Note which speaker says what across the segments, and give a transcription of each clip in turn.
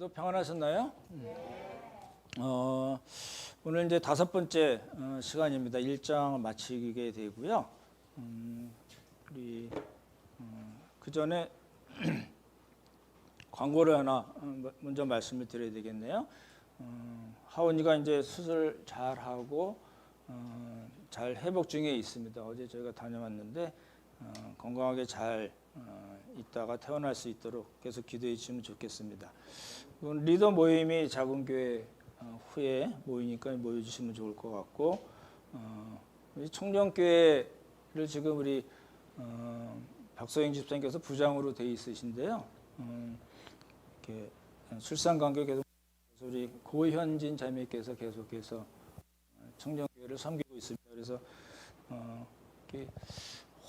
Speaker 1: 오늘도 평안하셨나요? 오늘 이제 5번째 시간입니다. 1장 마치게 되고요. 우리 그 전에 광고를 하나 먼저 말씀을 드려야 되겠네요. 하원이가 이제 수술 잘 하고 잘 회복 중에 있습니다. 어제 저희가 다녀왔는데 건강하게 잘 있다가 퇴원할 수 있도록 계속 기도해 주시면 좋겠습니다. 리더 모임이 작은 교회 후에 모이니까 모여주시면 좋을 것 같고, 우리 청년교회를 지금 우리 박소영 집사님께서 부장으로 돼 있으신데요. 이렇게 출산 관계 계속 우리 고현진 자매께서 계속해서 청년교회를 섬기고 있습니다. 그래서 이렇게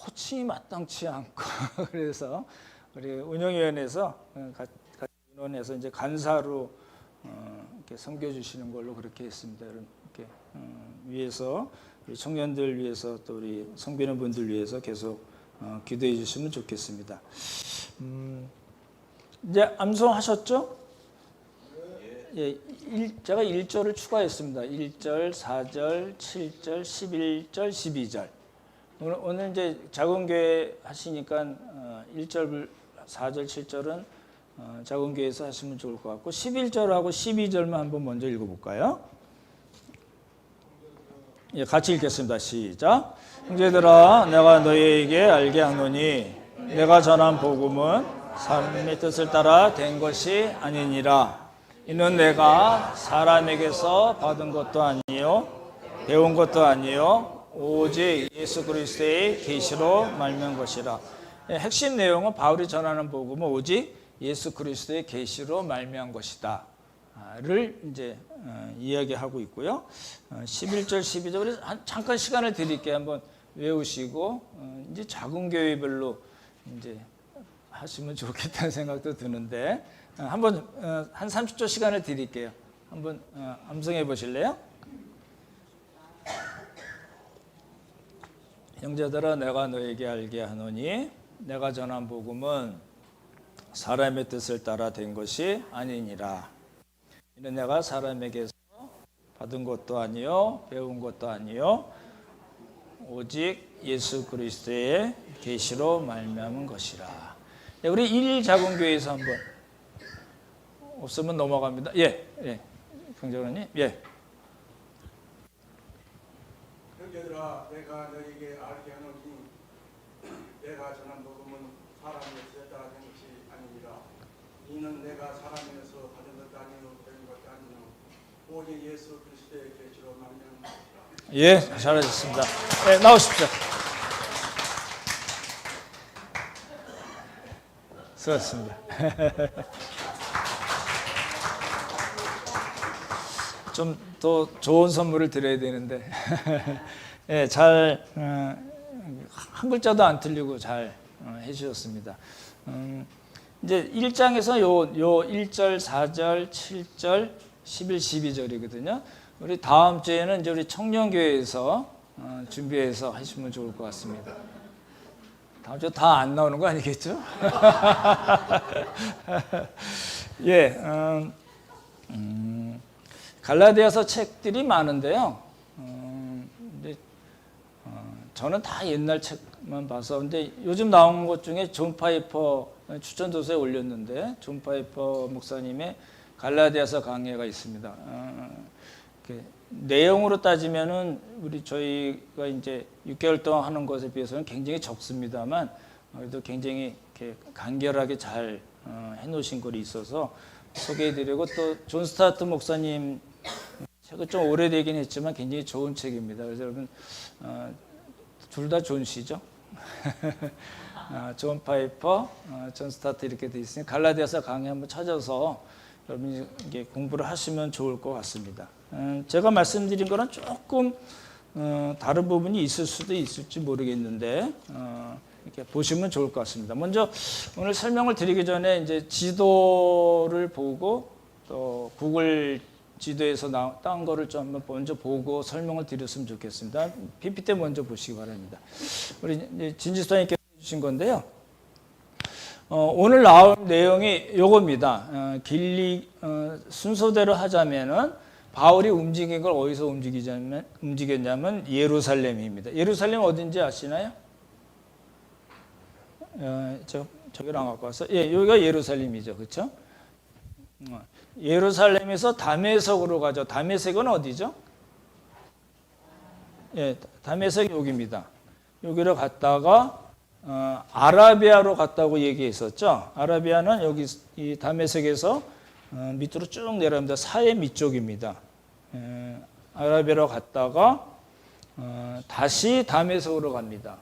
Speaker 1: 호칭이 마땅치 않고 그래서 우리 운영위원회에서 같이 의논해서 이제 간사로 이렇게 섬겨주시는 걸로 그렇게 했습니다. 이렇게 위해서 우리 청년들 위해서 또 우리 섬기는 분들 위해서 계속 기도해 주시면 좋겠습니다. 이제 암송하셨죠? 예, 제가 1절을 추가했습니다. 1절, 4절, 7절, 11절, 12절. 오늘 이제 작은 교회 하시니까 1절, 4절, 7절은 작은 교회에서 하시면 좋을 것 같고 11절하고 12절만 한번 먼저 읽어볼까요? 예, 같이 읽겠습니다. 시작. 형제들아, 내가 너희에게 알게 하노니 내가 전한 복음은 사람의 뜻을 따라 된 것이 아니니라. 이는 내가 사람에게서 받은 것도 아니요 배운 것도 아니요 오직 예수 그리스도의 계시로 말미암은 것이라. 핵심 내용은 바울이 전하는 복음은 오직 예수 그리스도의 계시로 말미암은 것이다를 이제 이야기하고 있고요. 11절, 12절 우리 잠깐 시간을 드릴게요. 한번 외우시고 이제 작은 교회별로 이제 하시면 좋겠다는 생각도 드는데 한번 한 30초 시간을 드릴게요. 한번 암송해 보실래요? 형제들아, 내가 너에게 알게 하노니 내가 전한 복음은 사람의 뜻을 따라 된 것이 아니니라. 이는 내가 사람에게서 받은 것도 아니요 배운 것도 아니요 오직 예수 그리스도의 계시로 말미암은 것이라. 네, 우리 1 작은 교회에서 한번 없으면 넘어갑니다. 예, 경장님, 예.
Speaker 2: 형제들아, 내가 너에게 알게 하노니 내가 전한 복음은 사람의 뜻에 따라 된 것이 아니니라. 이는 내가 사람에게서 받은 것도 아니요 배운 것도 아니요 오직 예수 그리스도의 계시로 말미암은 것이라.
Speaker 1: 예, 잘하셨습니다. 네, 나오십시오. 수고하셨습니다. 좀 더 좋은 선물을 드려야 되는데 예, 잘 한 글자도 안 틀리고 잘 해주셨습니다. 이제 1장에서 요 1절, 4절, 7절, 11, 12절이거든요. 우리 다음 주에는 이제 우리 청년교회에서 준비해서 하시면 좋을 것 같습니다. 다음 주 다 안 나오는 거 아니겠죠? 예, 갈라디아서 책들이 많은데요. 저는 다 옛날 책만 봐서 근데 요즘 나온 것 중에 존 파이퍼 추천도서에 올렸는데 존 파이퍼 목사님의 갈라디아서 강해가 있습니다. 내용으로 따지면은 저희가 이제 6개월 동안 하는 것에 비해서는 굉장히 적습니다만 그래도 굉장히 이렇게 간결하게 잘 해놓으신 글이 있어서 소개해드리고 또 존 스타트 목사님 책은 좀 오래되긴 했지만 굉장히 좋은 책입니다. 그래서 여러분 둘 다 존 씨죠. 존 파이퍼, 존 스타트 이렇게 돼 있으니 갈라디아서 강의 한번 찾아서 여러분이 이게 공부를 하시면 좋을 것 같습니다. 제가 말씀드린 거는 조금 다른 부분이 있을 수도 있을지 모르겠는데 이렇게 보시면 좋을 것 같습니다. 먼저 오늘 설명을 드리기 전에 이제 지도를 보고 또 구글 지도에서 딴 거를 좀 한번 먼저 보고 설명을 드렸으면 좋겠습니다. PPT 먼저 보시기 바랍니다. 우리 진지사님께서 해주신 건데요. 오늘 나올 내용이 요겁니다. 순서대로 하자면은 바울이 움직인 걸 어디서 움직였냐면 예루살렘입니다. 예루살렘 어딘지 아시나요? 저기를 안 갖고 왔어. 예, 여기가 예루살렘이죠. 그렇죠? 예루살렘에서 다메섹으로 가죠. 다메섹은 어디죠? 예, 다메섹 여기입니다. 여기로 갔다가 아라비아로 갔다고 얘기했었죠. 아라비아는 여기 이 다메섹에서 밑으로 쭉 내려갑니다. 사해 밑쪽입니다. 아라비아로 갔다가 다시 다메섹으로 갑니다.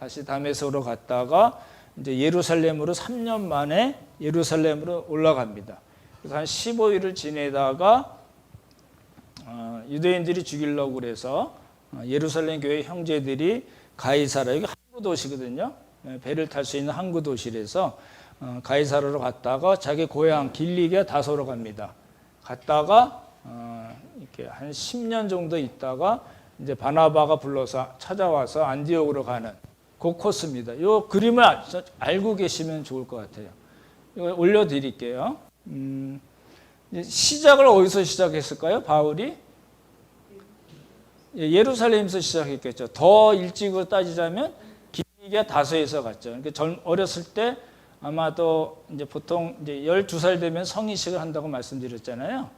Speaker 1: 다시 다메섹으로 갔다가 이제 예루살렘으로 3년 만에 예루살렘으로 올라갑니다. 그래서 한 15일을 지내다가 유대인들이 죽이려고 그래서 예루살렘 교회 형제들이 가이사라, 여기 항구 도시거든요. 배를 탈 수 있는 항구 도시라서 가이사라로 갔다가 자기 고향 길리기아 다소로 갑니다. 갔다가 이렇게 한 10년 정도 있다가 이제 바나바가 불러서 찾아와서 안디옥으로 가는 그 코스입니다. 이 그림을 알고 계시면 좋을 것 같아요. 이거 올려드릴게요. 시작을 어디서 시작했을까요? 바울이? 예루살렘에서 시작했겠죠. 더 일찍으로 따지자면 길리기아 다소에서 갔죠. 그러니까 어렸을 때 아마도 이제 보통 이제 12살 되면 성인식을 한다고 말씀드렸잖아요.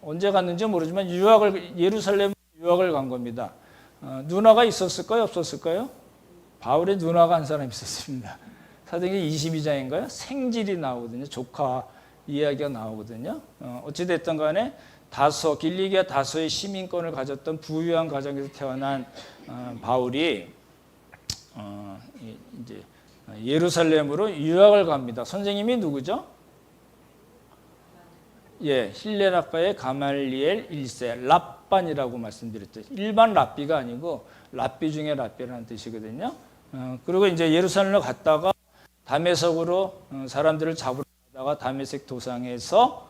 Speaker 1: 언제 갔는지 모르지만 예루살렘 유학을 간 겁니다. 누나가 있었을까요? 없었을까요? 바울의 누나가 한 사람 있었습니다. 사도행전 22장인가요? 생질이 나오거든요. 조카 이야기가 나오거든요. 어찌됐든 간에 길리기아 다소의 시민권을 가졌던 부유한 가정에서 태어난 바울이 이제 예루살렘으로 유학을 갑니다. 선생님이 누구죠? 예, 힐레라파의 가말리엘 1세 랍반이라고 말씀드렸죠. 일반 랍비가 아니고 랍비 중에 랍비라는 뜻이거든요. 그리고 이제 예루살렘으로 갔다가 다메섹으로 사람들을 잡으러 가다가 다메섹 도상에서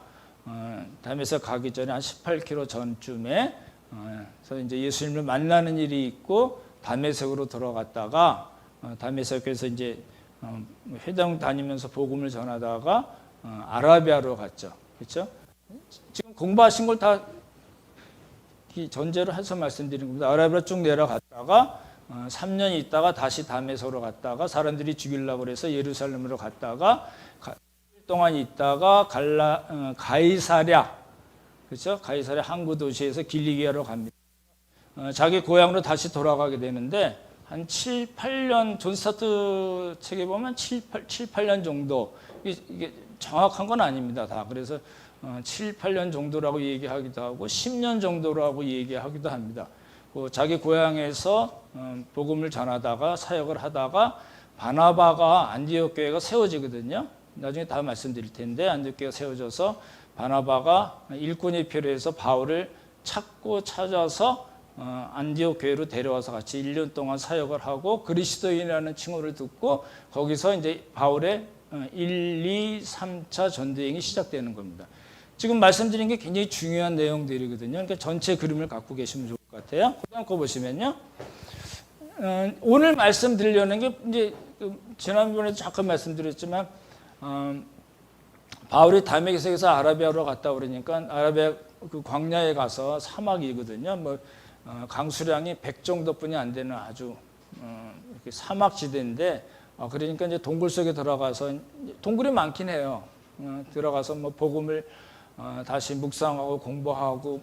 Speaker 1: 다메섹 가기 전에 한 18km 전쯤에 그래서 이제 예수님을 만나는 일이 있고 다메섹으로 들어갔다가 다메섹에서 이제 회당 다니면서 복음을 전하다가 아라비아로 갔죠. 그렇죠? 지금 공부하신 걸 다 전제로 해서 말씀드린 겁니다. 아라비아 쭉 내려갔다가 3년 있다가 다시 다메섹으로 갔다가 사람들이 죽이려고 그래서 예루살렘으로 갔다가 1일 동안 있다가 가이사랴, 그렇죠? 가이사랴 항구 도시에서 길리기아로 갑니다. 자기 고향으로 다시 돌아가게 되는데 한 7, 8년 존 스타트 책에 보면 7, 8년 정도 이게 정확한 건 아닙니다. 다 그래서 7, 8년 정도라고 얘기하기도 하고 10년 정도라고 얘기하기도 합니다. 자기 고향에서 복음을 전하다가 사역을 하다가 바나바가 안디옥 교회가 세워지거든요. 나중에 다 말씀드릴 텐데 안디옥 교회가 세워져서 바나바가 일꾼이 필요해서 바울을 찾아서 안디옥 교회로 데려와서 같이 1년 동안 사역을 하고 그리스도인이라는 칭호를 듣고 거기서 이제 바울의 1, 2, 3차 전도행이 시작되는 겁니다. 지금 말씀드린 게 굉장히 중요한 내용들이거든요. 그러니까 전체 그림을 갖고 계시면 좋을 것 같아요. 그다음 거 보시면요. 오늘 말씀드리려는 게 이제 지난번에도 잠깐 말씀드렸지만 바울이 다메섹에서 아라비아로 갔다 그러니까 아라비아 그 광야에 가서 사막이거든요. 강수량이 100 정도뿐이 안 되는 아주 이렇게 사막지대인데 그러니까 이제 동굴 속에 들어가서 동굴이 많긴 해요. 들어가서 복음을 다시 묵상하고 공부하고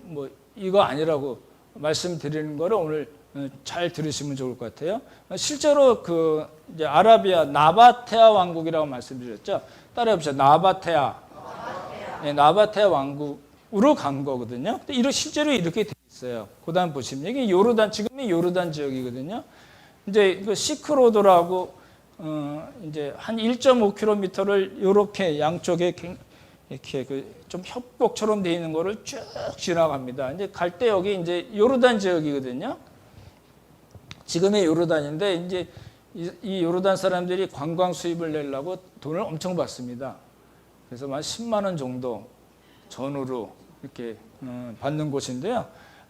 Speaker 1: 이거 아니라고 말씀드리는 거를 오늘 잘 들으시면 좋을 것 같아요. 실제로 이제 아라비아 나바테아 왕국이라고 말씀드렸죠. 따라해보시죠. 나바테아. 네, 나바테아 왕국으로 간 거거든요. 근데 실제로 이렇게 돼 있어요. 그다음 보시면 이게 지금이 요르단 지역이거든요. 이제 그 시크로드라고 이제 한 1.5km를 이렇게 양쪽에 이렇게 좀 협곡처럼 돼 있는 거를 쭉 지나갑니다. 이제 갈 때 여기 이제 요르단 지역이거든요. 지금의 요르단인데 이제 이 요르단 사람들이 관광 수입을 내려고 돈을 엄청 받습니다. 그래서 한 10만 원 정도 전후로 이렇게 받는 곳인데요.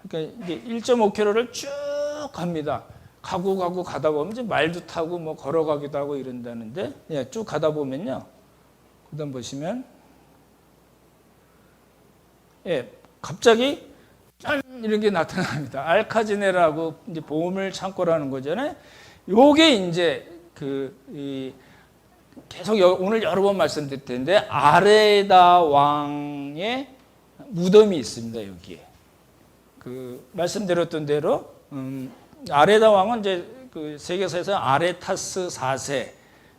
Speaker 1: 그러니까 이게 1.5km를 쭉 갑니다. 가고 가다 보면 이제 말도 타고 뭐 걸어가기도 하고 이런다는데, 예, 쭉 가다 보면요. 그다음 보시면, 예, 갑자기 짠 이런 게 나타납니다. 알카지네라고 이제 보물 창고라는 거잖아요. 요게 이제 계속 오늘 여러 번 말씀드릴 텐데 아레다 왕의 무덤이 있습니다. 여기에 말씀드렸던 대로 아레다 왕은 이제 그 세계사에서 아레타스 4세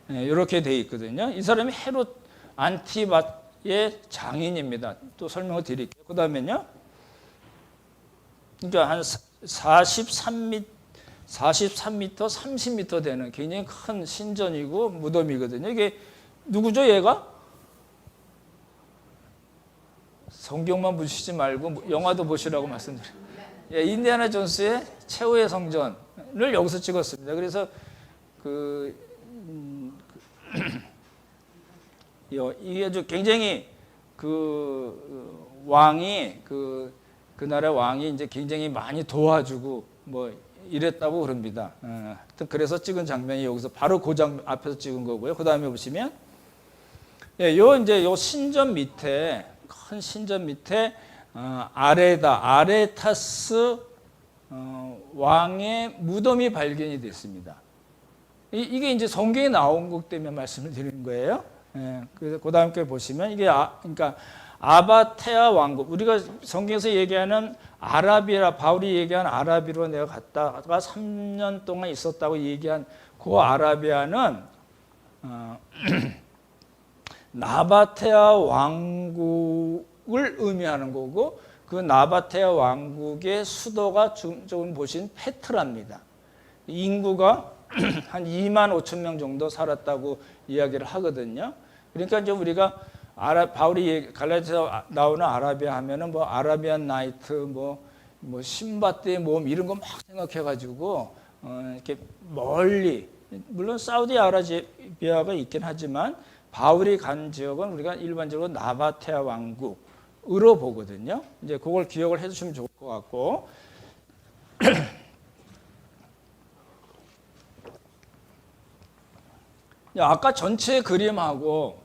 Speaker 1: 이렇게 돼 있거든요. 이 사람이 헤롯 안티바의 장인입니다. 또 설명을 드릴게요. 그다음에요. 그러니까 한 43m, 30m 되는 굉장히 큰 신전이고 무덤이거든요. 이게 누구죠, 얘가? 성경만 보시지 말고 영화도 보시라고 말씀드려요. 예, 인디아나 존스의 최후의 성전을 여기서 찍었습니다. 그래서 이게 아주 굉장히 왕이 그 나라 왕이 이제 굉장히 많이 도와주고 뭐 이랬다고 그럽니다. 하여튼 그래서 찍은 장면이 여기서 바로 그 장면 앞에서 찍은 거고요. 그 다음에 보시면, 예, 요 신전 밑에 큰 신전 밑에 아레타스 왕의 무덤이 발견이 됐습니다. 이게 이제 성경에 나온 것 때문에 말씀을 드리는 거예요. 예, 그래서 그 다음 게 보시면 이게 그러니까 아바테아 왕국, 우리가 성경에서 얘기하는 아라비아, 바울이 얘기한 아라비로 내가 갔다가 3년 동안 있었다고 얘기한 그 아라비아는 나바테아 왕국을 의미하는 거고, 그 나바테아 왕국의 수도가 조금 보신 페트라입니다. 인구가 한 2만 5천 명 정도 살았다고 이야기를 하거든요. 그러니까 이제 우리가 바울이 갈라디아서 나오는 아라비아 하면은 뭐 아라비안 나이트, 뭐 신바떼의 모험 이런 거 막 생각해가지고 이렇게 멀리, 물론 사우디아라비아가 있긴 하지만 바울이 간 지역은 우리가 일반적으로 나바테아 왕국으로 보거든요. 이제 그걸 기억을 해주시면 좋을 것 같고. 아까 전체 그림하고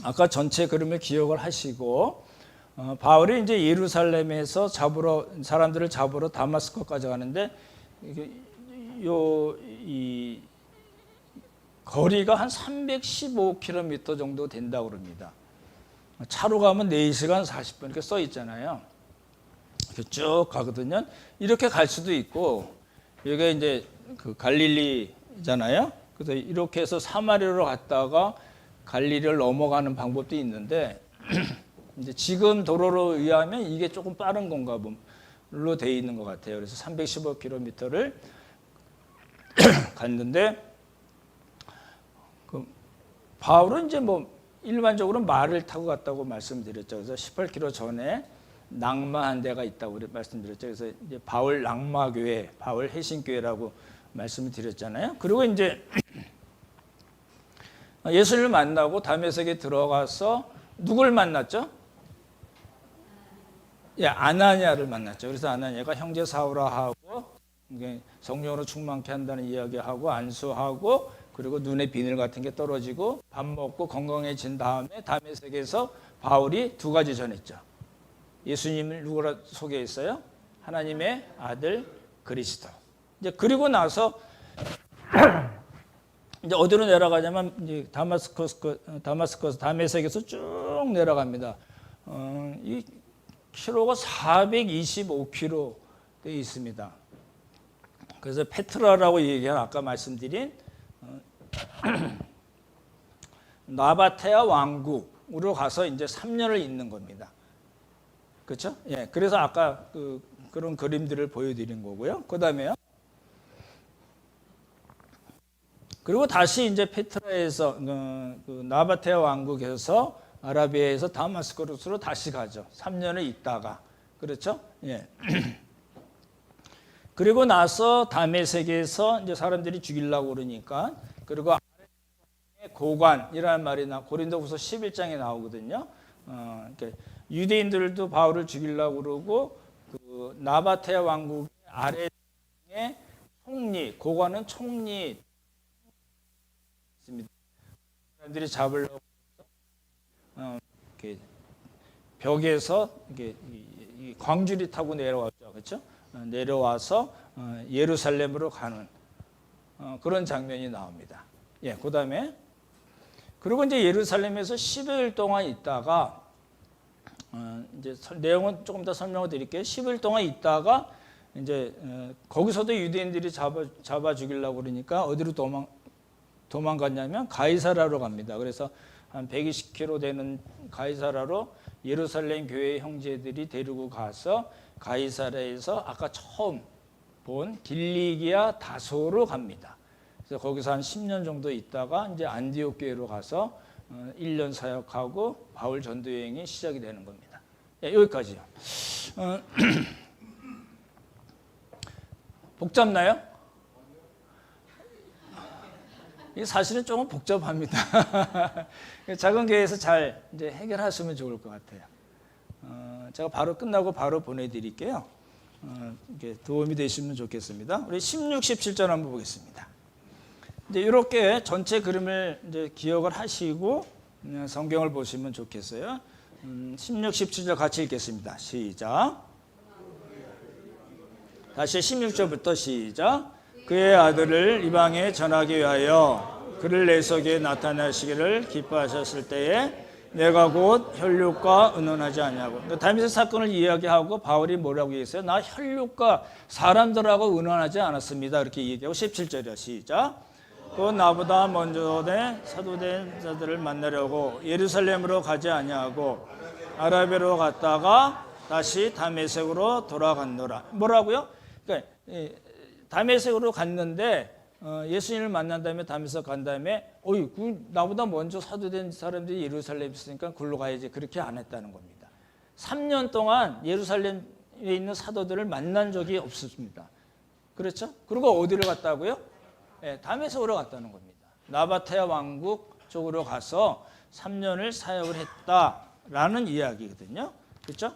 Speaker 1: 아까 전체 그림을 기억을 하시고, 바울이 이제 예루살렘에서 사람들을 잡으러 다마스커까지 가는데, 이 거리가 한 315km 정도 된다고 그럽니다. 차로 가면 4시간 40분 이렇게 써 있잖아요. 이렇게 쭉 가거든요. 이렇게 갈 수도 있고, 여기가 이제 그 갈릴리잖아요. 그래서 이렇게 해서 사마리아로 갔다가 갈릴리를 넘어가는 방법도 있는데, 이제 지금 도로로 의하면 이게 조금 빠른 건가 로 돼 있는 것 같아요. 그래서 315km를 갔는데, 바울은 이제 뭐 일반적으로 말을 타고 갔다고 말씀드렸죠. 그래서 18km 전에 낙마한 데가 있다고 말씀드렸죠. 그래서 이제 바울 낙마교회, 바울 해신교회라고 말씀을 드렸잖아요. 그리고 이제 예수님을 만나고 다메섹에 들어가서 누굴 만났죠? 예, 아나니아를 만났죠. 그래서 아나니아가 형제 사울아하고 성령으로 충만케 한다는 이야기하고 안수하고, 그리고 눈에 비늘 같은 게 떨어지고 밥 먹고 건강해진 다음에 다메섹에서 바울이 2가지 전했죠. 예수님을 누구라 소개했어요? 하나님의 아들 그리스도. 이제 그리고 나서 이제 어디로 내려가냐면 이제 다마스커스 다메섹에서 쭉 내려갑니다. 이 키로가 425km 돼 있습니다. 그래서 페트라라고 얘기한 아까 말씀드린 나바테아 왕국으로 가서 이제 3년을 있는 겁니다. 그렇죠? 예. 그래서 아까 그런 그림들을 보여드린 거고요. 그다음에요. 그리고 다시 이제 페트라에서 나바테아 왕국에서 아라비아에서 다마스커스로 다시 가죠. 3년을 있다가. 그렇죠? 예. 그리고 나서 다메섹에서 이제 사람들이 죽이려고 그러니까, 그리고 고관이라는 말이 고린도후서 11장에 나오거든요. 그러니까 유대인들도 바울을 죽이려고 그러고, 나바테아 왕국의 아래에 총리, 고관은 총리 있습니다. 사람들이 잡으려고 이렇게 벽에서 이렇게 이 광주리 타고 내려왔죠, 그렇죠? 내려와서 예루살렘으로 가는 그런 장면이 나옵니다. 예, 그다음에 그리고 이제 예루살렘에서 10일 동안 있다가 이제 내용은 조금 더 설명을 드릴게요. 10일 동안 있다가 이제 거기서도 유대인들이 잡아 죽이려고 그러니까 어디로 도망갔냐면 가이사라로 갑니다. 그래서 한 120km 되는 가이사라로 예루살렘 교회 형제들이 데리고 가서 가이사라에서 아까 처음 본 길리기아 다소로 갑니다. 그래서 거기서 한 10년 정도 있다가 이제 안디옥 교회로 가서 1년 사역하고 바울 전도 여행이 시작이 되는 겁니다. 예, 여기까지요. 복잡나요? 이게 사실은 조금 복잡합니다. 작은 교회에서 잘 이제 해결하시면 좋을 것 같아요. 제가 바로 끝나고 바로 보내드릴게요. 이게 도움이 되시면 좋겠습니다. 우리 16, 17절 한번 보겠습니다. 이제 이렇게 전체 그림을 이제 기억을 하시고 성경을 보시면 좋겠어요. 16, 17절 같이 읽겠습니다. 시작. 다시 16절부터 시작. 그의 아들을 이방에 전하기 위하여 그를 내 속에 나타나시기를 기뻐하셨을 때에 내가 곧 혈육과 의논하지 않냐고. 다윗의 사건을 이야기하고 바울이 뭐라고 얘기했어요? 나 혈육과 사람들하고 의논하지 않았습니다. 이렇게 얘기하고 17절이야. 시작. 또 나보다 먼저 된 사도된 자들을 만나려고 예루살렘으로 가지 아니하고 아라비아로 갔다가 다시 다메섹으로 돌아갔노라. 뭐라고요? 그러니까 다메섹으로 갔는데 예수님을 만난 다음에 다메섹 간 다음에 나보다 먼저 사도된 사람들이 예루살렘에 있으니까 굴러 가야지. 그렇게 안 했다는 겁니다. 3년 동안 예루살렘에 있는 사도들을 만난 적이 없었습니다. 그렇죠? 그리고 어디를 갔다고요? 다메섹으로 갔다는 겁니다. 나바테아 왕국 쪽으로 가서 3년을 사역을 했다라는 이야기거든요. 그렇죠?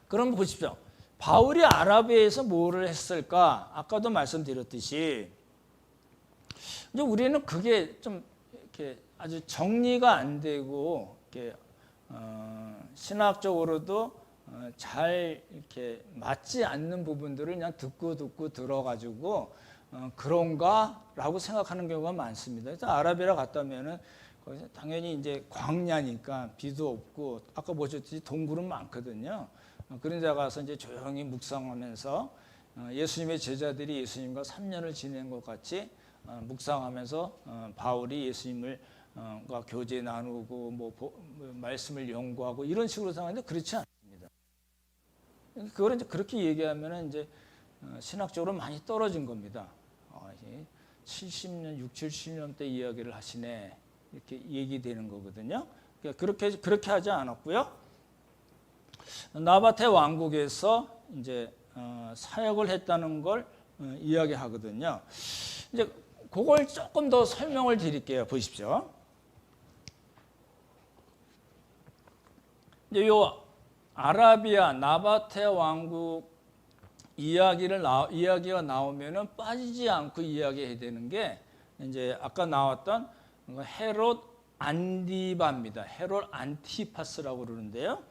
Speaker 1: 그럼 보십시오. 바울이 아라비아에서 뭐를 했을까? 아까도 말씀드렸듯이 이제 우리는 그게 좀 이렇게 아주 정리가 안 되고 이렇게 신학적으로도 잘 이렇게 맞지 않는 부분들을 그냥 듣고 들어가지고 그런가라고 생각하는 경우가 많습니다. 그래서 아라비아로 갔다면은 거기서 당연히 이제 광야니까 비도 없고 아까 보셨듯이 동굴은 많거든요. 그런 데 가서 이제 조용히 묵상하면서 예수님의 제자들이 예수님과 3년을 지낸 것 같이 묵상하면서 바울이 예수님과 교제 나누고 뭐 말씀을 연구하고 이런 식으로 생각하는데 그렇지 않습니다. 그걸 이제 그렇게 얘기하면은 이제 신학적으로 많이 떨어진 겁니다. 70년, 70년 대 이야기를 하시네 이렇게 얘기되는 거거든요. 그러니까 그렇게 하지 않았고요. 나바테 왕국에서 이제 사역을 했다는 걸 이야기하거든요. 이제 그걸 조금 더 설명을 드릴게요. 보십시오. 이제 요 아라비아 나바테 왕국 이야기가 나오면은 빠지지 않고 이야기해야 되는 게 이제 아까 나왔던 헤롯 안디바입니다. 헤롯 안티파스라고 그러는데요.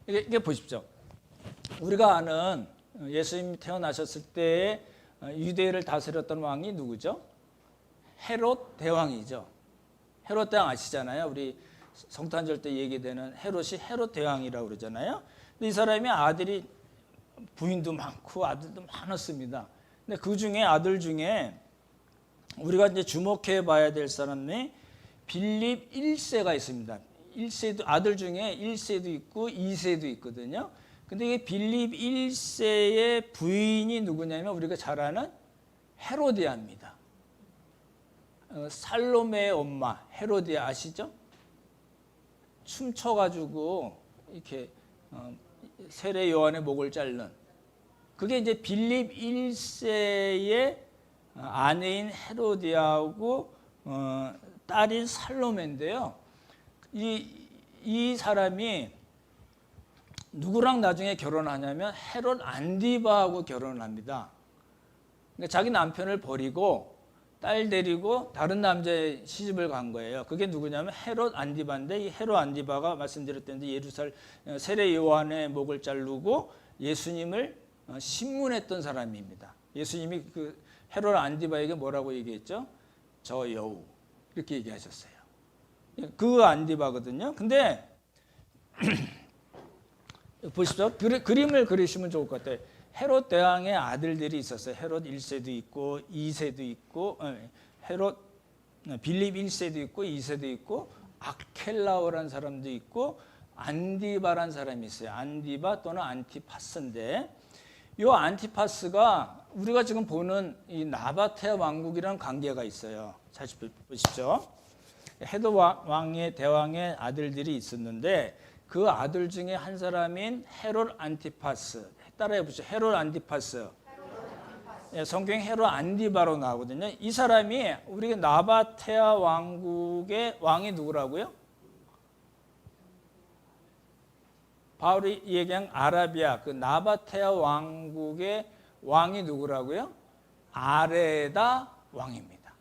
Speaker 1: 이게 보십시오. 우리가 아는 예수님이 태어나셨을 때 유대를 다스렸던 왕이 누구죠? 헤롯 대왕이죠. 헤롯 대왕 아시잖아요. 우리 성탄절 때 얘기되는 헤롯이 헤롯 대왕이라고 그러잖아요. 근데 이 사람이 아들이 부인도 많고 아들도 많았습니다. 근데 그 중에 아들 중에 우리가 이제 주목해 봐야 될 사람이 빌립 1세가 있습니다. 1세도 아들 중에 1세도 있고 2세도 있거든요. 근데 이게 빌립 1세의 부인이 누구냐면 우리가 잘 아는 헤로디아입니다. 살로메의 엄마 헤로디아 아시죠? 춤춰가지고 이렇게 세례 요한의 목을 자른 그게 이제 빌립 1세의 아내인 헤로디아하고 딸인 살로메인데요. 이 사람이 누구랑 나중에 결혼하냐면 헤롯 안디바하고 결혼을 합니다. 그러니까 자기 남편을 버리고 딸 데리고 다른 남자의 시집을 간 거예요. 그게 누구냐면 헤롯 안디바인데, 이 헤롯 안디바가 말씀드렸던데 예루살렘 세례 요한의 목을 자르고 예수님을 신문했던 사람입니다. 예수님이 그 헤롯 안디바에게 뭐라고 얘기했죠? 저 여우, 이렇게 얘기하셨어요. 그 안디바거든요. 근데 보십시오. 그림을 그리시면 좋을 것 같아요. 헤롯 대왕의 아들들이 있었어요. 헤롯 1세도 있고 2세도 있고 헤롯 빌립 1세도 있고 2세도 있고 아켈라오라는 사람도 있고 안디바라는 사람이 있어요. 안디바 또는 안티파스인데, 이 안티파스가 우리가 지금 보는 이 나바테아 왕국이라는 관계가 있어요. 잘 보십시오. 헤롯 왕의 대왕의 아들들이 있었는데 그 아들 중에 한 사람인 헤롯 안티파스, 따라해 보시죠. 헤롯 안티파스. 예, 성경 헤롯 안디바로 나오거든요. 이 사람이 우리 나바테아 왕국의 왕이 누구라고요? 바울이 얘기한 아라비아 그 나바테아 왕국의 왕이 누구라고요? 아레다 왕입니다.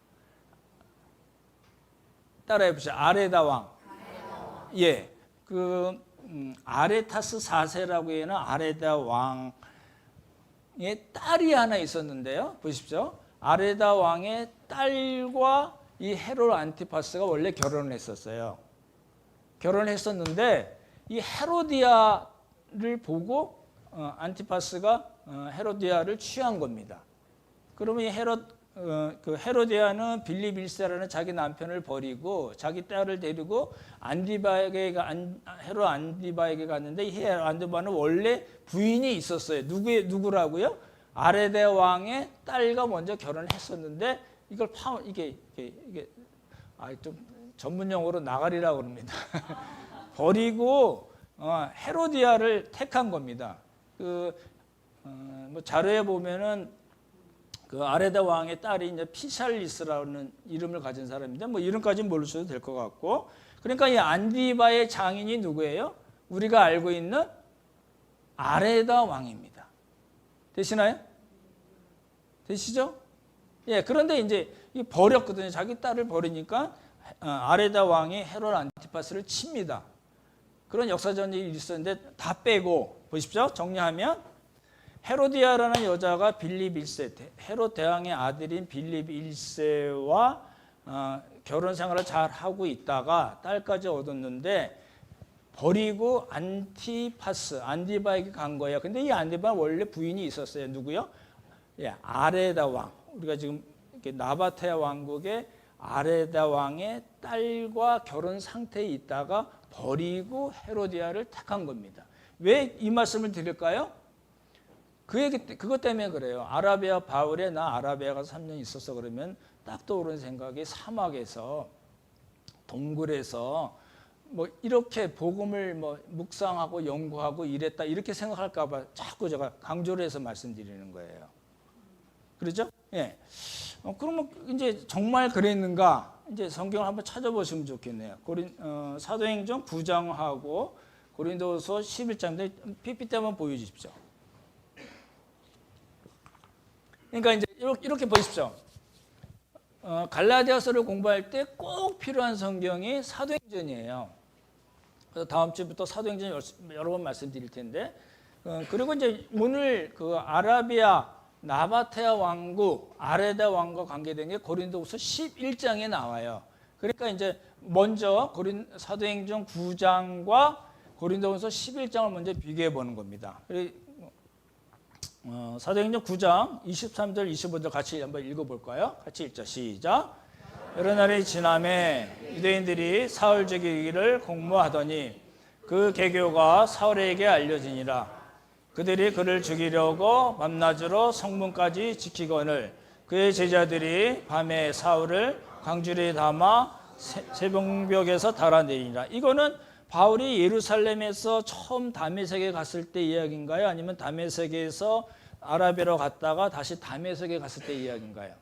Speaker 1: 따라해 보시죠. 아레다 왕. 예, 그 아레타스 4세라고 하는 아레다 왕의 딸이 하나 있었는데요. 보십시오. 아레다 왕의 딸과 이 헤롯 안티파스가 원래 결혼을 했었어요. 결혼했었는데 이 헤로디아를 보고 안티파스가 헤로디아를 취한 겁니다. 그러면 이 헤로디아는 빌립 1세라는 자기 남편을 버리고 자기 딸을 데리고 헤롯 안디바에게 갔는데, 이 헤롯 안디바는 원래 부인이 있었어요. 누구라고요? 아레데 왕의 딸과 먼저 결혼했었는데, 이걸 이게 좀 전문 용어로 나가리라고 그럽니다. 버리고 헤로디아를 택한 겁니다. 뭐 자료에 보면은 그 아레다 왕의 딸이 이제 피샬리스라는 이름을 가진 사람인데, 뭐 이름까지는 모르셔도 될 것 같고, 그러니까 이 안디바의 장인이 누구예요? 우리가 알고 있는 아레다 왕입니다. 되시나요? 되시죠? 예, 그런데 이제 버렸거든요. 자기 딸을 버리니까 아레다 왕이 헤롯 안티파스를 칩니다. 그런 역사적인 일이 있었는데 다 빼고 보십시오. 정리하면 헤로디아라는 여자가 빌립 1세, 헤롯 대왕의 아들인 빌립 1세와 결혼 생활을 잘 하고 있다가 딸까지 얻었는데 버리고 안디바에게 간 거예요. 근데 이 안디바는 원래 부인이 있었어요. 누구요? 예, 아레다 왕. 우리가 지금 이렇게 나바테아 왕국의 아레다 왕의 딸과 결혼 상태에 있다가 버리고 헤로디아를 택한 겁니다. 왜 이 말씀을 드릴까요? 그것 때문에 그래요. 아라비아 바울에 나 아라비아 가서 3년 있었어 그러면 딱 떠오르는 생각이 사막에서 동굴에서 뭐 이렇게 복음을 뭐 묵상하고 연구하고 이랬다 이렇게 생각할까 봐 자꾸 제가 강조를 해서 말씀드리는 거예요. 그렇죠? 예. 그러면 이제 정말 그랬는가? 이제 성경을 한번 찾아보시면 좋겠네요. 사도행전 9장하고 고린도서 11장인데 PPT 한번 보여주십시오. 그러니까 이제 이렇게 보십시오. 갈라디아서를 공부할 때 꼭 필요한 성경이 사도행전이에요. 그래서 다음 주부터 사도행전 여러 번 말씀드릴 텐데, 그리고 이제 오늘 그 아라비아 나바테아 왕국 아레다 왕과 관계된 게 고린도후서 11장에 나와요. 그러니까 이제 먼저 사도행전 9장과 고린도후서 11장을 먼저 비교해 보는 겁니다. 사도행전 9장 23절 25절 같이 한번 읽어볼까요? 같이 읽자. 시작. 여러 날이 지남에 유대인들이 사울 죽이기를 공모하더니 그 계교가 사울에게 알려지니라. 그들이 그를 죽이려고 밤낮으로 성문까지 지키거늘 그의 제자들이 밤에 사울을 강줄에 담아 새벽벽에서 달아내리니라. 이거는 바울이 예루살렘에서 처음 다메섹에 갔을 때 이야기인가요? 아니면 다메섹에서 아라비아로 갔다가 다시 다메섹에 갔을 때 이야기인가요?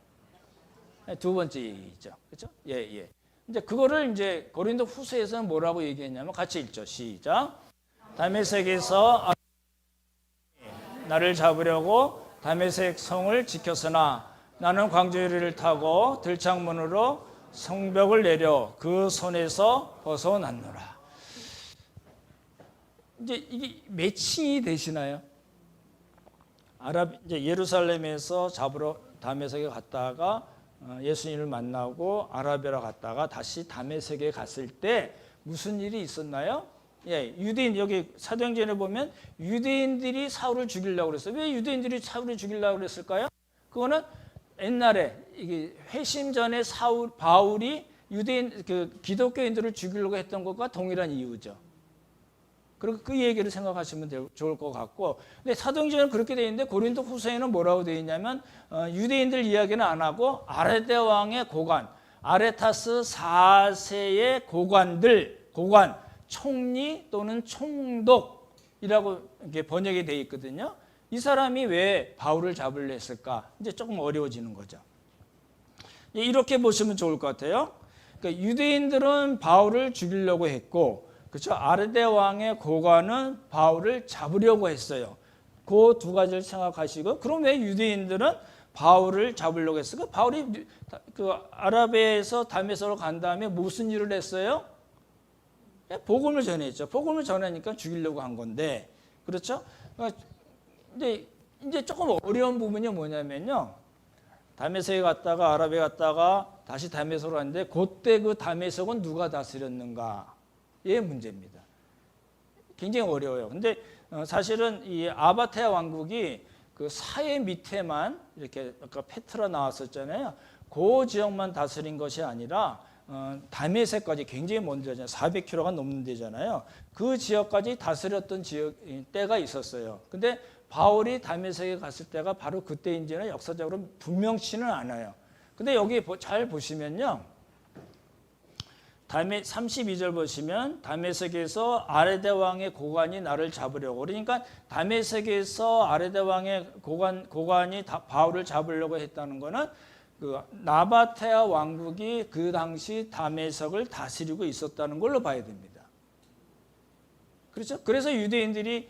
Speaker 1: 두 번째 얘기죠. 그렇죠? 예, 예. 이제 그거를 이제 고린도 후서에서는 뭐라고 얘기했냐면 같이 읽죠. 시작. 다메섹에서 나를 잡으려고 다메섹 성을 지켰으나 나는 광주리를 타고 들창문으로 성벽을 내려 그 손에서 벗어났노라. 이제 이게 매칭이 되시나요? 이제 예루살렘에서 잡으러 다메섹에 갔다가 예수님을 만나고 아라비아로 갔다가 다시 다메섹에 갔을 때 무슨 일이 있었나요? 예, 유대인, 여기 사도행전에 보면 유대인들이 사울을 죽이려고 그랬어요. 왜 유대인들이 사울을 죽이려고 그랬을까요? 그거는 옛날에 이게 회심 전에 바울이 유대인 기독교인들을 죽이려고 했던 것과 동일한 이유죠. 그리고 그 얘기를 생각하시면 좋을 것 같고, 근데 사도행전은 그렇게 되어 있는데 고린도 후서에는 뭐라고 되어 있냐면 유대인들 이야기는 안 하고 아레데 왕의 고관, 아레타스 4세의 고관, 총리 또는 총독이라고 이렇게 번역이 되어 있거든요. 이 사람이 왜 바울을 잡으려 했을까? 이제 조금 어려워지는 거죠. 이렇게 보시면 좋을 것 같아요. 그러니까 유대인들은 바울을 죽이려고 했고, 그렇죠? 아르데 왕의 고관은 바울을 잡으려고 했어요. 그 두 가지를 생각하시고, 그럼 왜 유대인들은 바울을 잡으려고 했을까? 바울이 그 아라비아에서 다메섹으로 간 다음에 무슨 일을 했어요? 복음을 전했죠. 복음을 전하니까 죽이려고 한 건데, 그렇죠? 근데 이제 조금 어려운 부분이 뭐냐면요. 다메섹에 갔다가 아라비아 갔다가 다시 다메섹으로 갔는데 그때 그 다메섹은 누가 다스렸는가의 문제입니다. 굉장히 어려워요. 근데 사실은 이 아바테아 왕국이 그 사해 밑에만 이렇게 아까 페트라 나왔었잖아요. 그 지역만 다스린 것이 아니라 다메섹까지 굉장히 먼 데잖아요. 400km가 넘는 데잖아요. 그 지역까지 다스렸던 때가 있었어요. 근데 바울이 다메섹에 갔을 때가 바로 그때인지는 역사적으로 분명치는 않아요. 근데 여기 잘 보시면요. 32절 보시면 다메섹에서 아레데 왕의 고관이 나를 잡으려고, 그러니까 다메섹에서 아레데 왕의 고관이 바울을 잡으려고 했다는 것은 그 나바테아 왕국이 그 당시 다메섹을 다스리고 있었다는 걸로 봐야 됩니다. 그렇죠? 그래서 유대인들이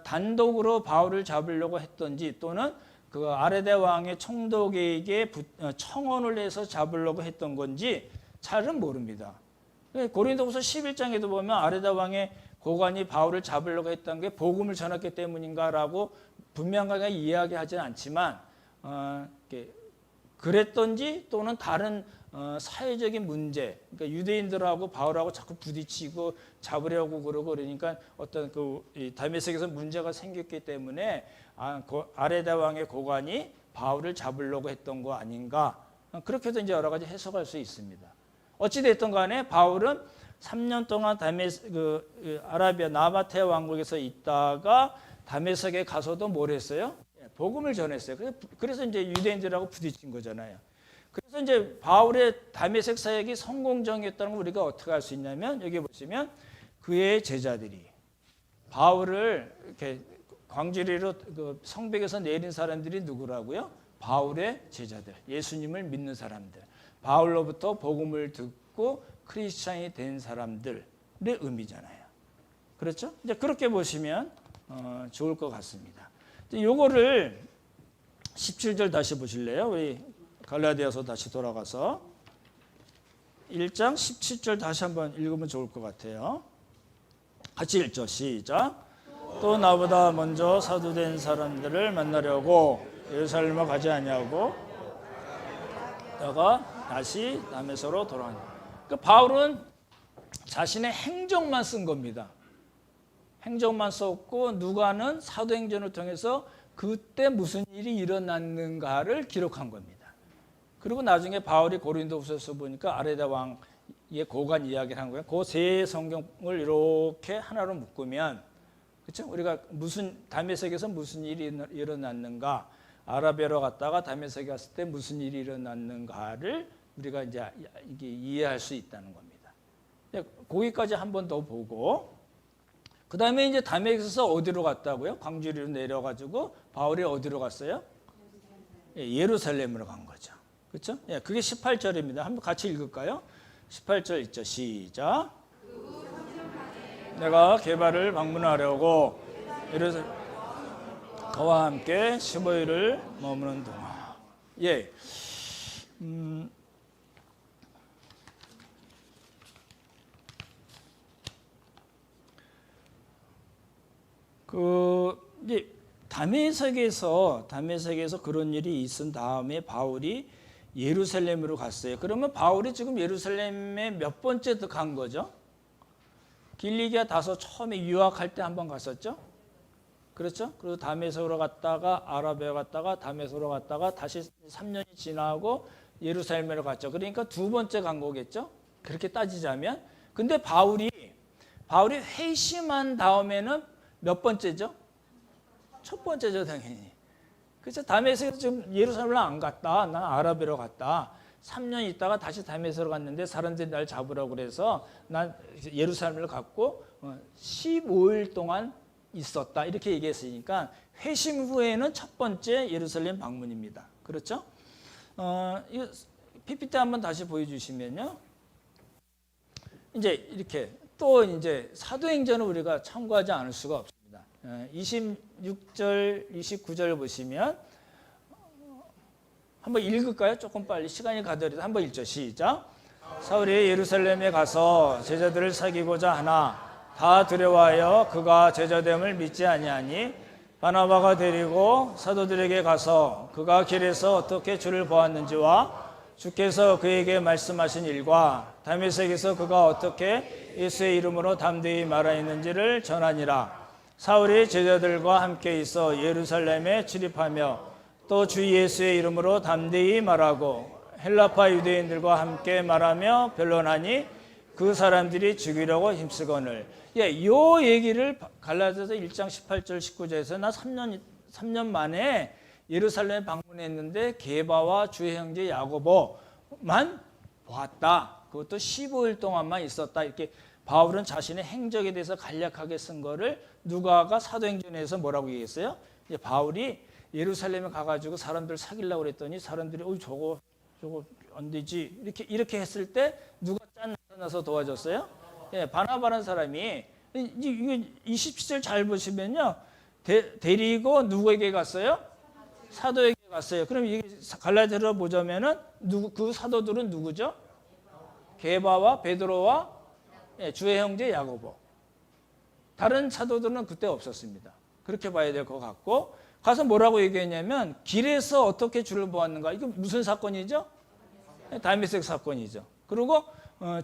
Speaker 1: 단독으로 바울을 잡으려고 했던지 또는 그 아레데 왕의 총독에게 청원을 해서 잡으려고 했던 건지 잘은 모릅니다. 고린도후서 11장에도 보면 아레데 왕의 고관이 바울을 잡으려고 했던 게 복음을 전했기 때문인가라고 분명하게 이야기하지는 않지만 그랬던지 또는 다른 사회적인 문제, 그러니까 유대인들하고 바울하고 자꾸 부딪히고 잡으려고 그러고 그러니까 어떤 다메섹에서 문제가 생겼기 때문에 아레데 왕의 고관이 바울을 잡으려고 했던 거 아닌가, 그렇게도 이제 여러 가지 해석할 수 있습니다. 어찌 됐든 간에 바울은 3년 동안 아라비아 나바테아 왕국에서 있다가 다메섹에 가서도 뭘 했어요? 복음을 전했어요. 그래서 이제 유대인들하고 부딪힌 거잖아요. 그래서 이제 바울의 다메섹 사역이 성공적이었다는 걸 우리가 어떻게 알 수 있냐면 여기 보시면 그의 제자들이 바울을 이렇게 광주리로 성벽에서 내린 사람들이 누구라고요? 바울의 제자들, 예수님을 믿는 사람들, 바울로부터 복음을 듣고 크리스찬이 된 사람들의 의미잖아요. 그렇죠? 이제 그렇게 보시면 좋을 것 같습니다. 요거를 17절 다시 보실래요? 우리 갈라디아서 다시 돌아가서 1장 17절 다시 한번 읽으면 좋을 것 같아요. 같이 읽죠. 시작. 또 나보다 먼저 사도된 사람들을 만나려고 예루살렘에 가지 아니하고 다가 다시 다메섹으로 돌아간다. 그러니까 바울은 자신의 행적만 쓴 겁니다. 행적만 썼고 누가는 사도행전을 통해서 그때 무슨 일이 일어났는가를 기록한 겁니다. 그리고 나중에 바울이 고린도후서에서 보니까 아레데 왕의 고관 이야기를 한 거예요. 그 세 성경을 이렇게 하나로 묶으면, 그렇죠? 우리가 다메섹에서 무슨 일이 일어났는가, 아라비아로 갔다가 다메섹에 갔을 때 무슨 일이 일어났는가를 우리가 이제 이게 이해할 수 있다는 겁니다. 거기까지 한 번 더 보고, 그 다음에 이제 다메섹에서 어디로 갔다고요? 광주리로 내려가지고 바울이 어디로 갔어요? 예루살렘으로 간 거죠. 그렇죠? 예, 그게 18절입니다. 한번 같이 읽을까요? 18절 있죠. 시작. 내가 게바를 방문하려고 예루살렘 그와 함께 15일을 머무는 동안. 예. 이제 다메섹에서 그런 일이 있은 다음에 바울이 예루살렘으로 갔어요. 그러면 바울이 지금 예루살렘에 몇 번째 간 거죠? 길리기아 다소 처음에 유학할 때 한번 갔었죠? 그렇죠? 그리고 다메섹으로 갔다가 아라비아 갔다가 다메섹으로 갔다가 다시 3년이 지나고 예루살렘으로 갔죠. 그러니까 두 번째 간 거겠죠? 그렇게 따지자면. 근데 바울이 회심한 다음에는 몇 번째죠? 첫 번째죠, 당연히. 그래서 다메섹에서 지금 예루살렘을 안 갔다. 난 아라비아로 갔다. 3년 있다가 다시 다메섹으로 갔는데 사람들이 날 잡으라고 그래서 난 예루살렘을 갔고 15일 동안 있었다. 이렇게 얘기했으니까 회심 후에는 첫 번째 예루살렘 방문입니다. 그렇죠? 이 PPT 한번 다시 보여주시면요. 이제 이렇게 또 이제 사도행전을 우리가 참고하지 않을 수가 없습니다. 26절, 29절 보시면 한번 읽을까요? 조금 빨리 시간이 가더라도 한번 읽죠. 시작. 사울이 예루살렘에 가서 제자들을 사귀고자 하나 다 두려워하여 그가 제자됨을 믿지 아니하니 바나바가 데리고 사도들에게 가서 그가 길에서 어떻게 주를 보았는지와 주께서 그에게 말씀하신 일과 다메섹에서 그가 어떻게 예수의 이름으로 담대히 말하였는지를 전하니라. 사울이 제자들과 함께 있어 예루살렘에 출입하며 또 주 예수의 이름으로 담대히 말하고 헬라파 유대인들과 함께 말하며 변론하니 그 사람들이 죽이려고 힘쓰거늘. 요 얘기를 갈라디아서 1장 18절 19절에서 나 3년 만에 예루살렘에 방문했는데 게바와 주의 형제 야고보만 보았다. 그것도 15일 동안만 있었다. 이렇게 바울은 자신의 행적에 대해서 간략하게 쓴 거를 누가가 사도행전에서 뭐라고 얘기했어요? 바울이 예루살렘에 가가지고 사람들 사귀려고 그랬더니 사람들이 저거 안 되지 이렇게 했을 때 누가 짠 나타나서 도와줬어요? 바나바라는 사람이 이거 27절 잘 보시면요, 데리고 누구에게 갔어요? 사도에게 갔어요. 그럼 이게 갈라디아로 보자면은 그 사도들은 누구죠? 게바와 베드로와 주의 형제 야고보. 다른 사도들은 그때 없었습니다. 그렇게 봐야 될 것 같고, 가서 뭐라고 얘기했냐면 길에서 어떻게 주를 보았는가. 이거 무슨 사건이죠? 다메섹 사건이죠. 그리고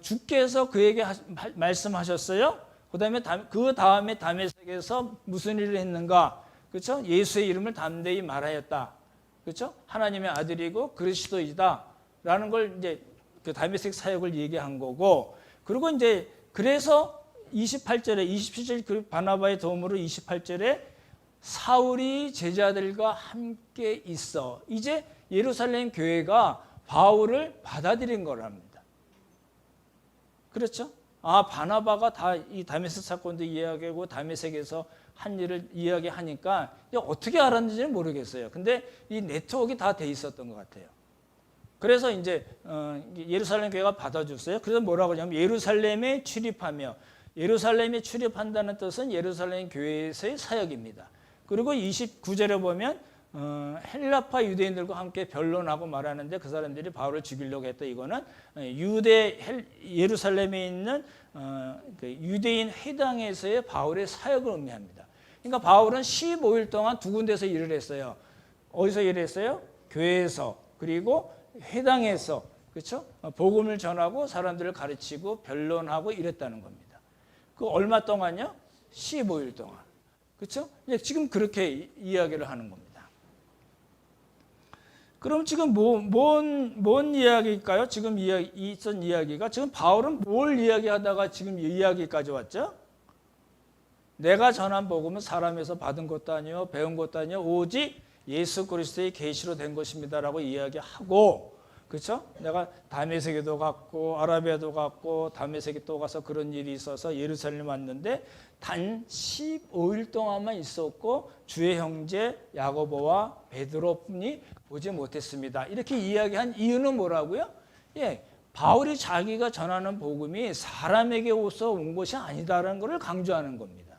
Speaker 1: 주께서 그에게 말씀하셨어요. 그 다음에 다메섹에서 무슨 일을 했는가? 그렇죠? 예수의 이름을 담대히 말하였다. 그렇죠? 하나님의 아들이고 그리스도이다라는 걸 이제 그 다메섹 사역을 얘기한 거고, 그리고 이제 그래서 27절 그 바나바의 도움으로 28절에 사울이 제자들과 함께 있어. 이제 예루살렘 교회가 바울을 받아들인 거랍니다. 그렇죠? 바나바가 다 이 다메섹 사건도 이야기하고 다메섹에서 한 일을 이야기하니까 어떻게 알았는지는 모르겠어요. 근데 이 네트워크가 다 돼 있었던 것 같아요. 그래서 이제 예루살렘 교회가 받아줬어요. 그래서 뭐라고 하냐면 예루살렘에 출입하며, 예루살렘에 출입한다는 뜻은 예루살렘 교회에서의 사역입니다. 그리고 29절에 보면 헬라파 유대인들과 함께 변론하고 말하는데 그 사람들이 바울을 죽이려고 했다. 이거는 예루살렘에 있는 그 유대인 회당에서의 바울의 사역을 의미합니다. 그러니까 바울은 15일 동안 두 군데서 일을 했어요. 어디서 일을 했어요? 교회에서, 그리고 회당에서, 그렇죠? 복음을 전하고 사람들을 가르치고 변론하고 이랬다는 겁니다. 그 얼마 동안요? 15일 동안. 그렇죠? 지금 그렇게 이야기를 하는 겁니다. 그럼 지금 뭔 이야기일까요? 지금 있던 이야기가, 지금 바울은 뭘 이야기하다가 지금 이 이야기까지 왔죠? 내가 전한 복음은 사람에서 받은 것도 아니요 배운 것도 아니요 오직 예수 그리스도의 계시로 된 것입니다라고 이야기하고, 그렇죠? 내가 다메섹에도 갔고 아라비아도 갔고 다메섹에 또 가서 그런 일이 있어서 예루살렘 왔는데 단 15일 동안만 있었고 주의 형제 야고보와 베드로뿐이 보지 못했습니다. 이렇게 이야기한 이유는 뭐라고요? 바울이 자기가 전하는 복음이 사람에게 오서 온 것이 아니다라는 것을 강조하는 겁니다.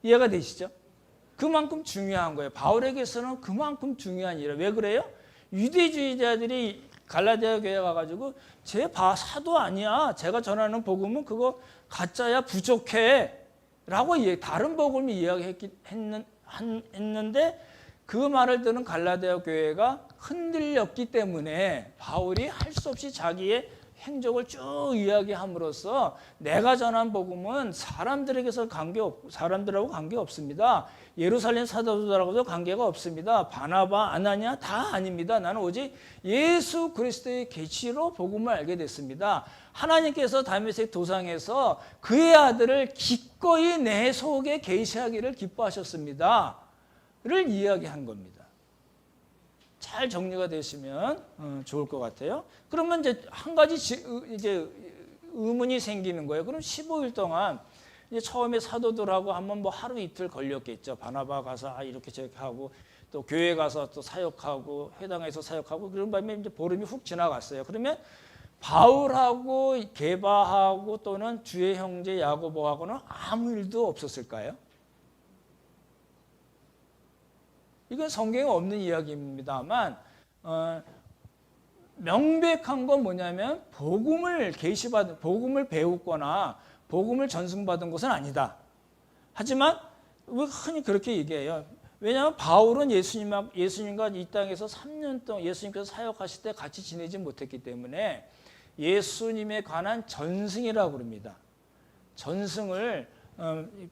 Speaker 1: 이해가 되시죠? 그만큼 중요한 거예요. 바울에게서는 그만큼 중요한 일이에요. 왜 그래요? 유대주의자들이 갈라디아 교회에 가가지고 제 사도 아니야. 제가 전하는 복음은 그거 가짜야, 부족해. 라고 다른 복음을 이야기했는데 그 말을 들은 갈라디아 교회가 흔들렸기 때문에 바울이 할 수 없이 자기의 행적을 쭉 이야기함으로써 내가 전한 복음은 사람들하고 관계없습니다. 예루살렘 사도들하고도 관계가 없습니다. 바나바, 아나니아 다 아닙니다. 나는 오직 예수 그리스도의 계시로 복음을 알게 됐습니다. 하나님께서 다메섹 도상에서 그의 아들을 기꺼이 내 속에 계시하기를 기뻐하셨습니다. 를 이야기한 겁니다. 잘 정리가 되시면 좋을 것 같아요. 그러면 이제 한 가지 이제 의문이 생기는 거예요. 그럼 15일 동안 이제 처음에 사도들하고 한번 뭐 하루 이틀 걸렸겠죠. 바나바 가서 이렇게 저렇게 하고 또 교회 가서 또 사역하고 회당에서 사역하고 그런 밤에 이제 보름이 훅 지나갔어요. 그러면 바울하고 게바하고 또는 주의 형제 야고보하고는 아무 일도 없었을까요? 이건 성경에 없는 이야기입니다만 명백한 건 뭐냐면 복음을 배웠거나 복음을 전승받은 것은 아니다. 하지만 흔히 그렇게 얘기해요. 왜냐하면 바울은 예수님과 이 땅에서 3년 동안 예수님께서 사역하실 때 같이 지내지 못했기 때문에 예수님에 관한 전승이라고 그럽니다. 전승을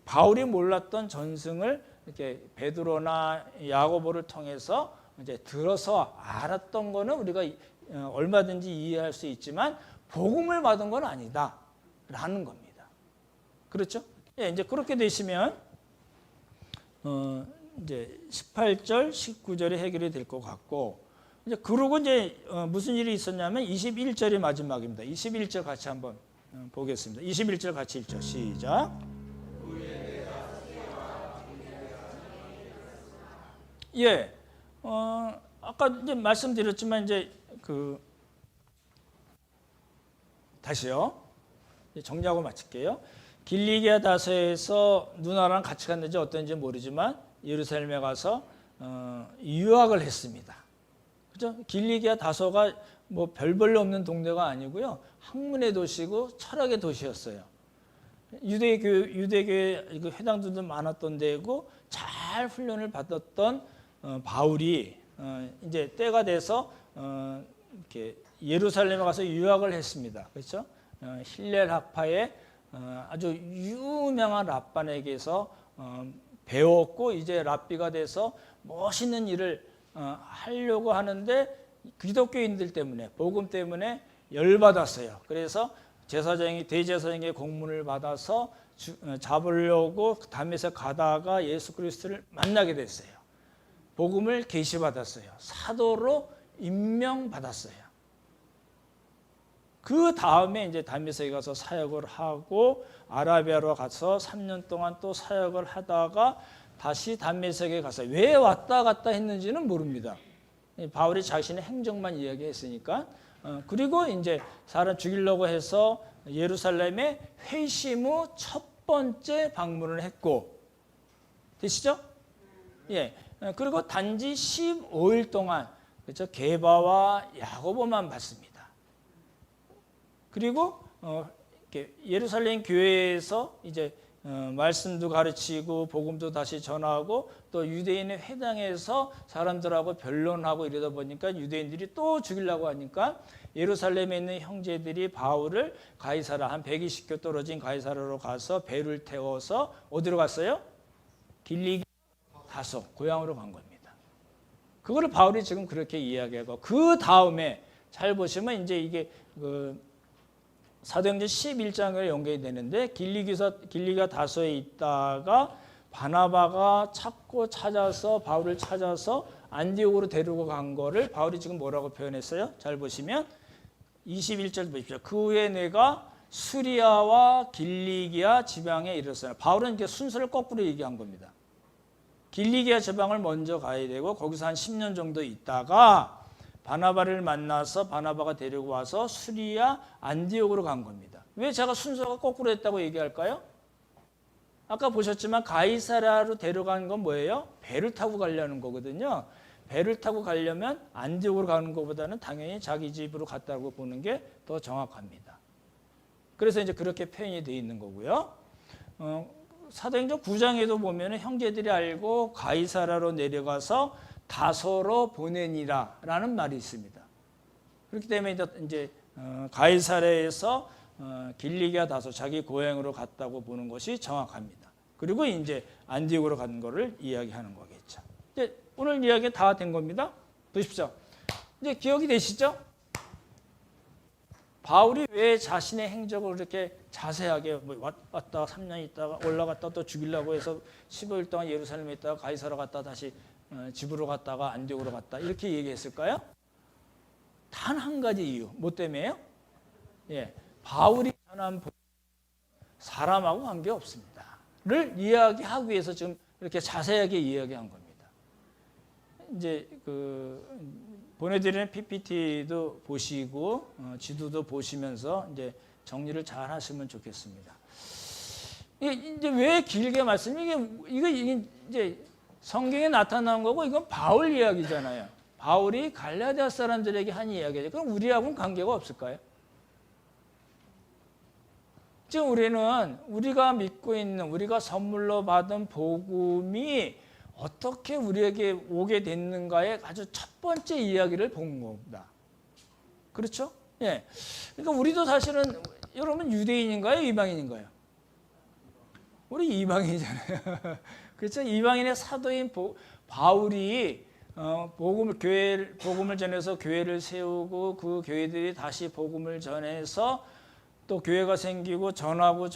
Speaker 1: 바울이 몰랐던 전승을 이렇게 베드로나 야고보를 통해서 이제 들어서 알았던 거는 우리가 얼마든지 이해할 수 있지만 복음을 받은 건 아니다라는 겁니다. 그렇죠? 예, 이제 그렇게 되시면 이제 18절, 19절이 해결이 될 것 같고 이제 그러고 이제 무슨 일이 있었냐면 21절이 마지막입니다. 21절 같이 한번 보겠습니다. 21절 같이 읽죠. 시작. 예, 아까 이제 말씀드렸지만 이제 다시요. 정리하고 마칠게요. 길리기아 다소에서 누나랑 같이 갔는지 어떤지 모르지만 예루살렘에 가서 유학을 했습니다. 그죠? 길리기아 다소가 뭐 별볼로 없는 동네가 아니고요. 학문의 도시고 철학의 도시였어요. 유대교회 회당들도 많았던 데고 잘 훈련을 받았던 바울이 이제 때가 돼서 이렇게 예루살렘에 가서 유학을 했습니다. 그렇죠? 힐렐 학파의 아주 유명한 랍반에게서 배웠고 이제 랍비가 돼서 멋있는 일을 하려고 하는데 기독교인들 때문에 복음 때문에 열받았어요. 그래서 대제사장의 공문을 받아서 잡으려고 다메섹 가다가 예수 그리스도를 만나게 됐어요. 복음을 계시받았어요. 사도로 임명받았어요. 그 다음에 이제 다메섹에 가서 사역을 하고 아라비아로 가서 3년 동안 또 사역을 하다가 다시 다메섹에 가서 왜 왔다 갔다 했는지는 모릅니다. 바울이 자신의 행적만 이야기했으니까. 그리고 이제 사람 죽이려고 해서 예루살렘에 회심 후 첫 번째 방문을 했고, 되시죠? 예. 그리고 단지 15일 동안 그렇죠? 게바와 야고보만 봤습니다. 그리고 예루살렘 교회에서 이제 말씀도 가르치고 복음도 다시 전하고 또 유대인의 회당에서 사람들하고 변론하고 이러다 보니까 유대인들이 또 죽이려고 하니까 예루살렘에 있는 형제들이 바울을 가이사라 한 120교 떨어진 가이사라로 가서 배를 태워서 어디로 갔어요? 길리기아 다소 고향으로 간 겁니다. 그거를 바울이 지금 그렇게 이야기하고 그 다음에 잘 보시면 이제 이게 사도행전 11장에 연결이 되는데 길리기아 다소에 있다가 바나바가 찾아서 바울을 찾아서 안디옥으로 데리고 간 거를 바울이 지금 뭐라고 표현했어요? 잘 보시면 21절 보십시오. 그 후에 내가 수리아와 길리기아 지방에 이르렀어요. 바울은 이렇게 순서를 거꾸로 얘기한 겁니다. 길리기아 지방을 먼저 가야 되고 거기서 한 10년 정도 있다가 바나바를 만나서 바나바가 데리고 와서 수리아 안디옥으로 간 겁니다. 왜 제가 순서가 거꾸로 했다고 얘기할까요? 아까 보셨지만 가이사라로 데려간 건 뭐예요? 배를 타고 가려는 거거든요. 배를 타고 가려면 안디옥으로 가는 것보다는 당연히 자기 집으로 갔다고 보는 게 더 정확합니다. 그래서 이제 그렇게 표현이 되어 있는 거고요. 사도행전 9장에도 보면 형제들이 알고 가이사라로 내려가서 다소로 보내니라라는 말이 있습니다. 그렇기 때문에 이제 가이사랴에서 길리기아 다소 자기 고향으로 갔다고 보는 것이 정확합니다. 그리고 이제 안디옥으로 간 거를 이야기하는 거겠죠. 이제 오늘 이야기 다 된 겁니다. 보십시오. 이제 기억이 되시죠? 바울이 왜 자신의 행적을 이렇게 자세하게 왔다 3년 있다가 올라갔다 또 죽이려고 해서 15일 동안 예루살렘에 있다가 가이사라 갔다 다시 집으로 갔다가 안디옥으로 갔다 이렇게 얘기했을까요? 단 한 가지 이유. 뭐 때문에요? 예, 바울이 전한 사람하고 관계없습니다.를 이야기하기 위해서 지금 이렇게 자세하게 이야기한 겁니다. 이제 보내드리는 PPT도 보시고 지도도 보시면서 이제 정리를 잘 하시면 좋겠습니다. 이제 왜 길게 이게 이제 성경에 나타난 거고 이건 바울 이야기잖아요. 바울이 갈라디아 사람들에게 한 이야기죠. 그럼 우리하고는 관계가 없을까요? 지금 우리가 믿고 있는 우리가 선물로 받은 복음이 어떻게 우리에게 오게 됐는가의 아주 첫 번째 이야기를 본 겁니다. 그렇죠? 예. 그러니까 우리도 사실은 여러분 유대인인가요? 이방인인가요? 우리 이방인이잖아요. 그렇죠? 이방인의 사도인 바울이 복음을 전해서 교회를 세우고 그 교회들이 다시 복음을 전해서 또 교회가 생기고 전하고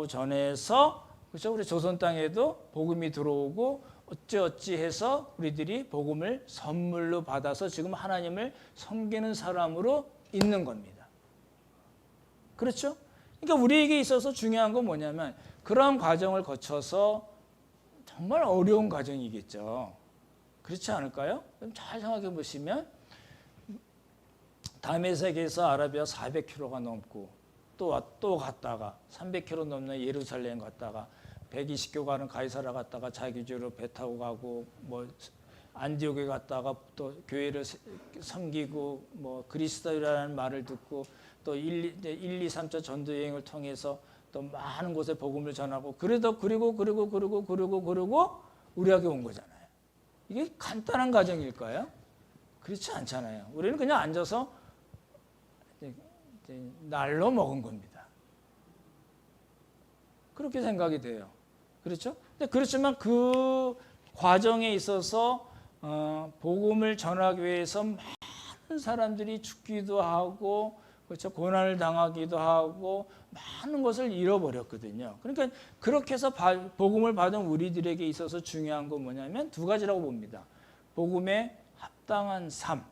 Speaker 1: 전해서 그렇죠? 우리 조선 땅에도 복음이 들어오고 어찌 해서 우리들이 복음을 선물로 받아서 지금 하나님을 섬기는 사람으로 있는 겁니다. 그렇죠? 그러니까 우리에게 있어서 중요한 건 뭐냐면 그런 과정을 거쳐서 정말 어려운 과정이겠죠. 그렇지 않을까요? 잘 생각해 보시면 다메섹에서 아라비아 400km가 넘고 또 갔다가 300km 넘는 예루살렘 갔다가 120km 가는 가이사라 갔다가 자기 집으로 배 타고 가고 뭐 안디옥에 갔다가 또 교회를 섬기고 뭐 그리스도라는 말을 듣고 또 1, 2, 3차 전도 여행을 통해서 또 많은 곳에 복음을 전하고 그리고 우리에게 온 거잖아요. 이게 간단한 과정일까요? 그렇지 않잖아요. 우리는 그냥 앉아서 날로 먹은 겁니다. 그렇게 생각이 돼요. 그렇죠? 그렇지만 그 과정에 있어서 복음을 전하기 위해서 많은 사람들이 죽기도 하고 그렇죠? 고난을 당하기도 하고 많은 것을 잃어버렸거든요. 그러니까 그렇게 해서 복음을 받은 우리들에게 있어서 중요한 건 뭐냐면 두 가지라고 봅니다. 복음에 합당한 삶.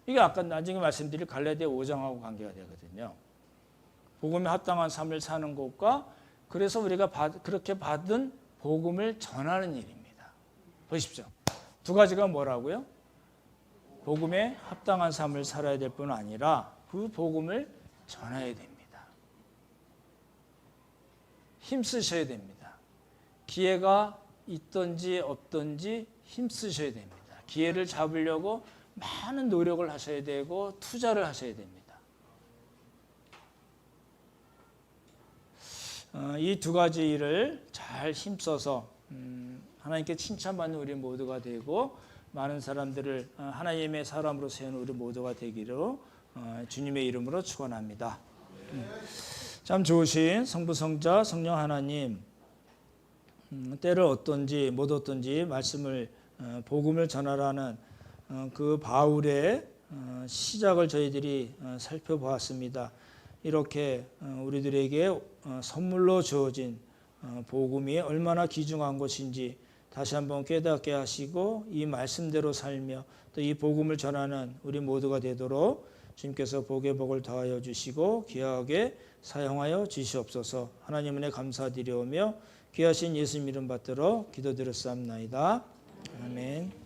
Speaker 1: 이게 아까 나중에 말씀드릴 갈라디아 5장하고 관계가 되거든요. 복음에 합당한 삶을 사는 것과 그래서 우리가 그렇게 받은 복음을 전하는 일입니다. 보십시오. 두 가지가 뭐라고요? 복음에 합당한 삶을 살아야 될 뿐 아니라 그 복음을 전해야 됩니다. 힘쓰셔야 됩니다. 기회가 있든지 없든지 힘쓰셔야 됩니다. 기회를 잡으려고 많은 노력을 하셔야 되고 투자를 하셔야 됩니다. 이 두 가지 일을 잘 힘써서 하나님께 칭찬받는 우리 모두가 되고 많은 사람들을 하나님의 사람으로 세우는 우리 모두가 되기로 주님의 이름으로 축원합니다. 참 좋으신 성부 성자 성령 하나님, 때를 어떤지 못 어떤지 말씀을 복음을 전하라는 그 바울의 시작을 저희들이 살펴보았습니다. 이렇게 우리들에게 선물로 주어진 복음이 얼마나 귀중한 것인지 다시 한번 깨닫게 하시고 이 말씀대로 살며 또 이 복음을 전하는 우리 모두가 되도록 주님께서 복의 복을 더하여 주시고 귀하게 사용하여 주시옵소서. 하나님 은혜 감사드리오며 귀하신 예수님 이름 받들어 기도드렸사옵나이다. 아멘.